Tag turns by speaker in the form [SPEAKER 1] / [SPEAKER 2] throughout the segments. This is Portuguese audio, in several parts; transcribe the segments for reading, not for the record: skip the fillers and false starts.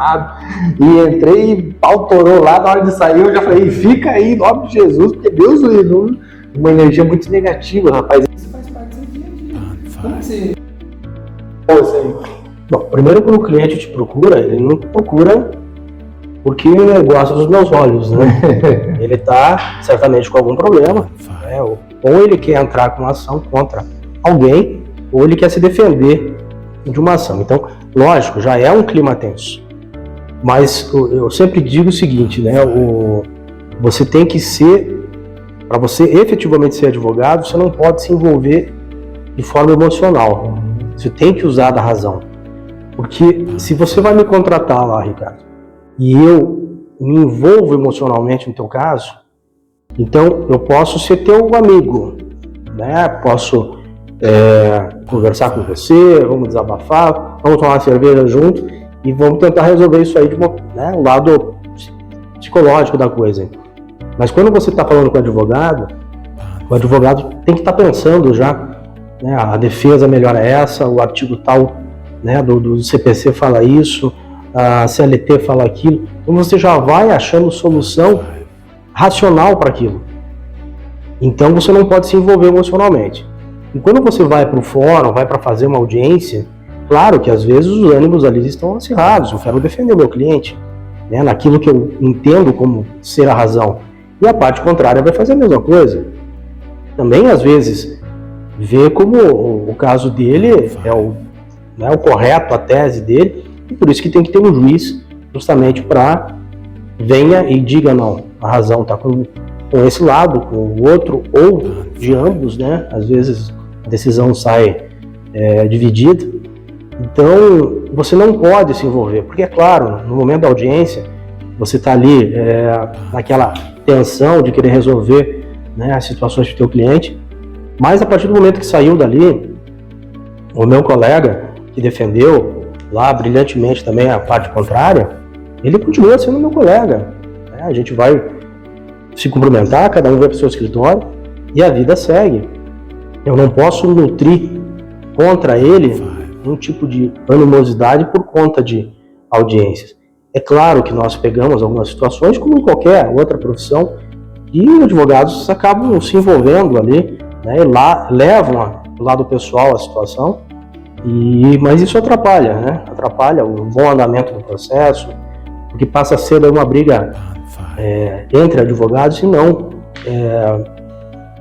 [SPEAKER 1] amarrado. E entrei, e pau torou lá, na hora de sair eu já falei, fica aí, em nome de Jesus, porque Deus livre. Uma energia muito negativa, rapaz. Isso faz parte do dia a dia. Como assim? Bom, primeiro quando o cliente te procura, ele não procura porque gosta dos meus olhos, né? Ele está certamente com algum problema, né? Ou ele quer entrar com uma ação contra alguém, ou ele quer se defender de uma ação. Então, lógico, já é um clima tenso. Mas eu sempre digo o seguinte, né? Você tem que ser, para você efetivamente ser advogado, você não pode se envolver de forma emocional. Você tem que usar da razão. Porque se você vai me contratar lá, Ricardo, e eu me envolvo emocionalmente no teu caso, então eu posso ser teu amigo, né? Posso conversar com você, vamos desabafar, vamos tomar uma cerveja junto e vamos tentar resolver isso aí de um lado psicológico da coisa. Mas quando você está falando com o advogado tem que estar pensando já, né? A defesa melhor é essa, o artigo tal, né, do CPC fala isso, a CLT fala aquilo, então você já vai achando solução racional para aquilo. Então você não pode se envolver emocionalmente. E quando você vai para o fórum, vai para fazer uma audiência, claro que às vezes os ânimos ali estão acirrados, eu quero defender o meu cliente, né, naquilo que eu entendo como ser a razão. E a parte contrária vai fazer a mesma coisa. Também às vezes vê como o caso dele é o correto, a tese dele, e por isso que tem que ter um juiz justamente para venha e diga não, a razão está com esse lado, com o outro, ou de ambos, né? Às vezes a decisão sai dividida. Então você não pode se envolver, porque é claro, no momento da audiência, você está ali naquela tensão de querer resolver, né, as situações do teu cliente, mas a partir do momento que saiu dali, o meu colega que defendeu lá brilhantemente também a parte contrária, ele continua sendo meu colega, né? A gente vai se cumprimentar, cada um vai para o seu escritório e a vida segue. Eu não posso nutrir contra ele um tipo de animosidade por conta de audiências. É claro que nós pegamos algumas situações, como em qualquer outra profissão, e os advogados acabam se envolvendo ali, né, e lá levam do lado pessoal a situação, mas isso atrapalha, né? Atrapalha o bom andamento do processo, porque passa a ser uma briga entre advogados e não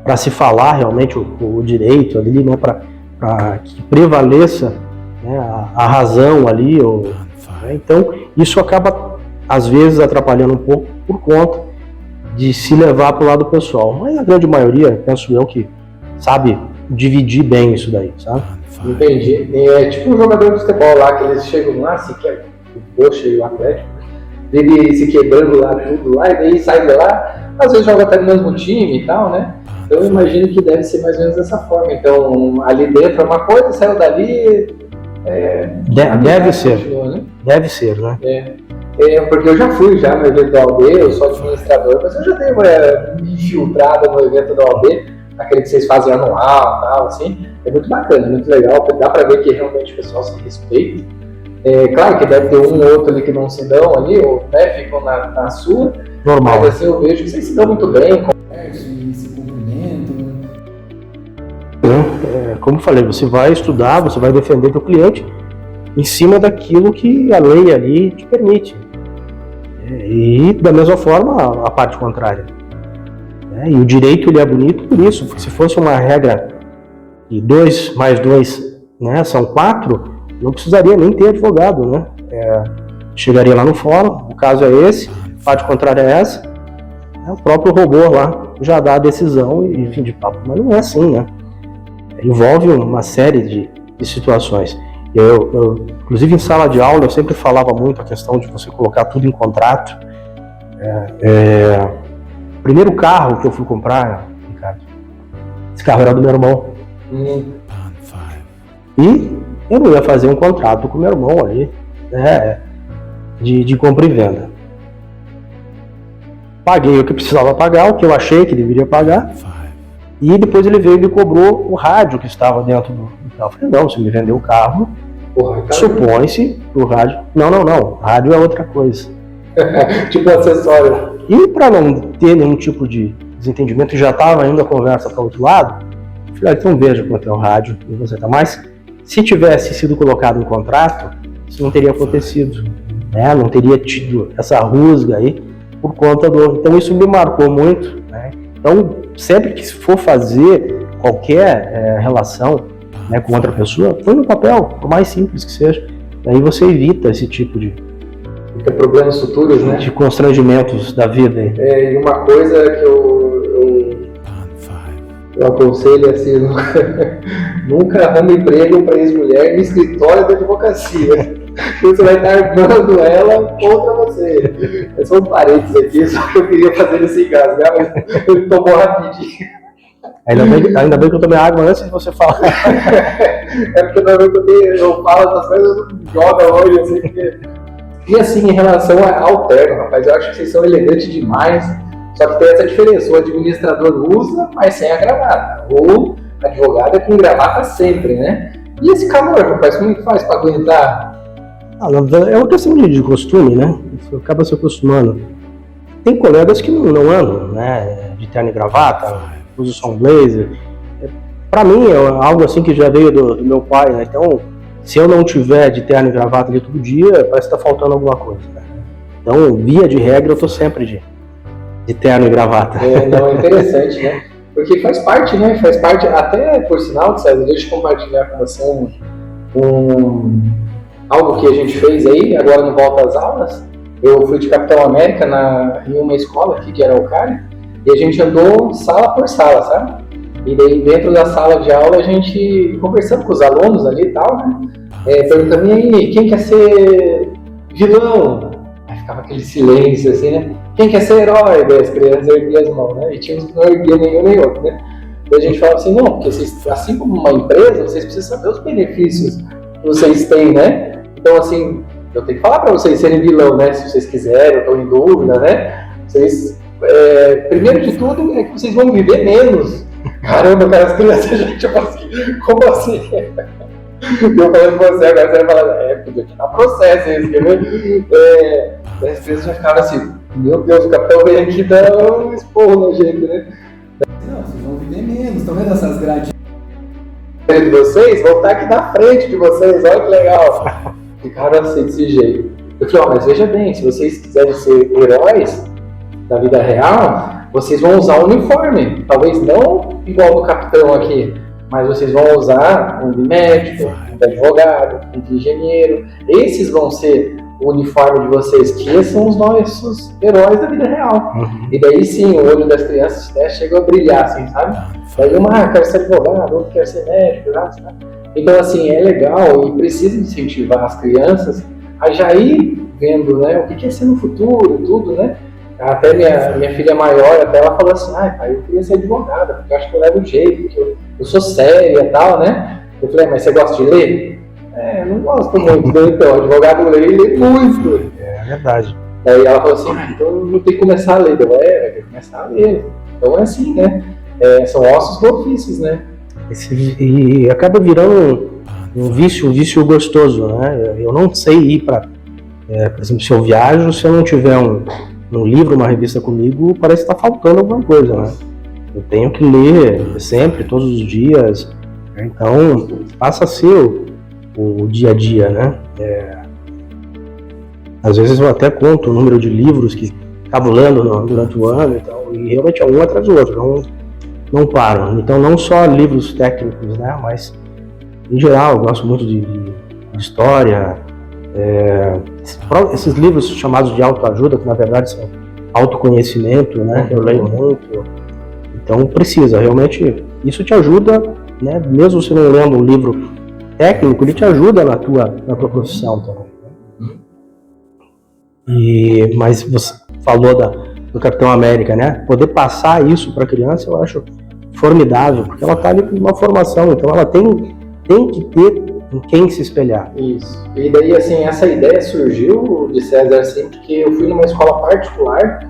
[SPEAKER 1] para se falar realmente o direito ali, né, para que prevaleça, né, a razão ali. Né? Então, isso acaba, às vezes, atrapalhando um pouco por conta de se levar para o lado pessoal. Mas a grande maioria, penso eu, que sabe dividir bem isso daí, sabe?
[SPEAKER 2] Entendi. É tipo um jogador de futebol lá, que eles chegam lá, se quebram, o Coxa e o Atlético, ele se quebrando lá, tudo lá, e daí sai de lá, às vezes joga até no mesmo time e tal, né? Então eu imagino que deve ser mais ou menos dessa forma. Então, ali dentro é uma coisa, saiu dali...
[SPEAKER 1] Deve ser,
[SPEAKER 2] continua, né?
[SPEAKER 1] Deve ser, né?
[SPEAKER 2] Porque eu já fui no evento da OAB, eu sou administrador, mas eu já dei uma infiltrada no evento da OAB, aquele que vocês fazem anual e tal, assim. É muito bacana, muito legal, dá pra ver que realmente o pessoal se respeita. Claro que deve ter um ou outro ali que não se dão ali, ou né, ficam na sua.
[SPEAKER 1] Normal.
[SPEAKER 2] Mas assim, eu vejo que vocês se dão muito bem, conversam e se cumprimentam.
[SPEAKER 1] Como eu falei, você vai estudar, você vai defender teu cliente em cima daquilo que a lei ali te permite. E da mesma forma a parte contrária. E o direito ele é bonito por isso, porque se fosse uma regra de 2 mais 2, né, são 4, não precisaria nem ter advogado, né? Chegaria lá no fórum, o caso é esse, a parte contrária é essa, o próprio robô lá já dá a decisão e fim de papo, mas não é assim, né? Envolve uma série de situações. Eu, inclusive em sala de aula, eu sempre falava muito a questão de você colocar tudo em contrato. O primeiro carro que eu fui comprar, Ricardo, esse carro era do meu irmão. E eu não ia fazer um contrato com o meu irmão ali, né, de compra e venda. Paguei o que precisava pagar, o que eu achei que deveria pagar. E depois ele veio e me cobrou o rádio que estava dentro do carro. Eu falei, não, você me vendeu o carro,
[SPEAKER 2] Porra, tá
[SPEAKER 1] Supõe-se que o rádio... Não. Rádio é outra coisa.
[SPEAKER 2] tipo acessório.
[SPEAKER 1] E para não ter nenhum tipo de desentendimento, já estava indo a conversa para o outro lado, eu falei, então veja quanto é o rádio e você tá mais. Se tivesse sido colocado em contrato, isso não teria acontecido, né? Não teria tido essa rusga aí por conta do... Então isso me marcou muito, né? Então sempre que for fazer qualquer relação, né, com outra pessoa, põe no papel, por mais simples que seja. Aí você evita esse tipo de
[SPEAKER 2] problemas futuros, né?
[SPEAKER 1] De constrangimentos da vida.
[SPEAKER 2] E uma coisa que eu aconselho assim, nunca arruma emprego para ex-mulher no escritório da advocacia. Você vai estar armando ela contra você. É só um parênteses aqui, só que eu queria fazer esse engasgar, mas ele tomou rapidinho.
[SPEAKER 1] Ainda bem que eu tomei água antes de você falar.
[SPEAKER 2] É porque normalmente eu falo essas coisas, eu jogo longe assim, porque... E assim, em relação ao terno, rapaz, eu acho que vocês são elegantes demais, só que tem essa diferença, o administrador usa, mas sem a gravata, ou advogado é com gravata sempre, né? E esse calor, rapaz, como é que faz para aguentar?
[SPEAKER 1] É uma questão de costume, né? Você acaba se acostumando. Tem colegas que não andam, né, de terno e gravata, usam só um blazer. Para mim é algo assim que já veio do meu pai, né? Então, se eu não tiver de terno e gravata ali todo dia, parece que tá faltando alguma coisa, né? Então, via de regra, eu tô sempre de terno e gravata.
[SPEAKER 2] Não, é interessante, né? Porque faz parte, né? Faz parte, até por sinal, César, deixa eu compartilhar com você algo que a gente fez aí, agora no Volta às Aulas. Eu fui de Capitão América em uma escola aqui de Araucária, e a gente andou sala por sala, sabe? E daí dentro da sala de aula a gente conversando com os alunos ali e tal, né? Perguntando, e aí, quem quer ser vilão? Aí ficava aquele silêncio assim, né? Quem quer ser herói? Daí as crianças erguiam as mãos, né? E tinha uns que não erguiam nenhum nem outro, né? Daí a gente falava assim, não, porque vocês, assim como uma empresa, vocês precisam saber os benefícios que vocês têm, né? Então assim, eu tenho que falar pra vocês serem vilão, né? Se vocês quiserem, eu tô em dúvida, né? Vocês, primeiro de tudo, é que vocês vão viver menos. Caramba, cara, as crianças já tipo assim, como assim? Eu falando com você, agora você vai falar, podia te dar processo isso, quer ver? As crianças já ficavam assim, meu Deus, o capitão veio aqui dar um esporro na gente, né? Não, vocês vão viver menos, estão vendo essas grades de vocês? Vão estar aqui na frente de vocês, olha que legal. Ficaram assim, desse jeito. Eu falei, mas veja bem, se vocês quiserem ser heróis da vida real, vocês vão usar um uniforme, talvez não igual do capitão aqui, mas vocês vão usar um de médico, um de advogado, um de engenheiro. Esses vão ser o uniforme de vocês, que esses são os nossos heróis da vida real. E daí sim, o olho das crianças chegou a brilhar, assim, sabe? Daí uma quer ser advogado, outro quer ser médico, sabe? Então assim, é legal e precisa incentivar as crianças a já ir vendo, né, o que é ser no futuro, tudo, né? Até minha filha maior, até ela falou assim, pai, eu queria ser advogada, porque eu acho que eu levo jeito, porque eu sou séria e tal, né? Eu falei, mas você gosta de ler? Não gosto muito, né? Então, advogado lê e lê muito.
[SPEAKER 1] É verdade.
[SPEAKER 2] Aí ela falou assim, então eu não tenho que começar a ler. Eu, vai ter que começar a ler. Então é assim, né? São ossos do ofícios, né?
[SPEAKER 1] E acaba virando um vício gostoso, né? Eu não sei ir para, por exemplo, se eu viajo, se eu não tiver um livro, uma revista comigo, parece que está faltando alguma coisa, né? Eu tenho que ler sempre, todos os dias, então passa a ser o dia a dia, né? Às vezes eu até conto o número de livros que acabo lendo durante o ano e tal, e realmente é um atrás do outro, não param. Então não só livros técnicos, né? Mas em geral eu gosto muito de história, esses livros chamados de autoajuda, que na verdade são autoconhecimento, né? Eu leio muito, então precisa, realmente, isso te ajuda, né? Mesmo você não lendo um livro técnico, ele te ajuda na tua profissão também. Mas você falou do Capitão América, né? Poder passar isso para a criança, eu acho formidável, porque ela está ali com uma formação, então ela tem que ter em quem se espelhar.
[SPEAKER 2] Isso. E daí, assim, essa ideia surgiu de César, assim, porque eu fui numa escola particular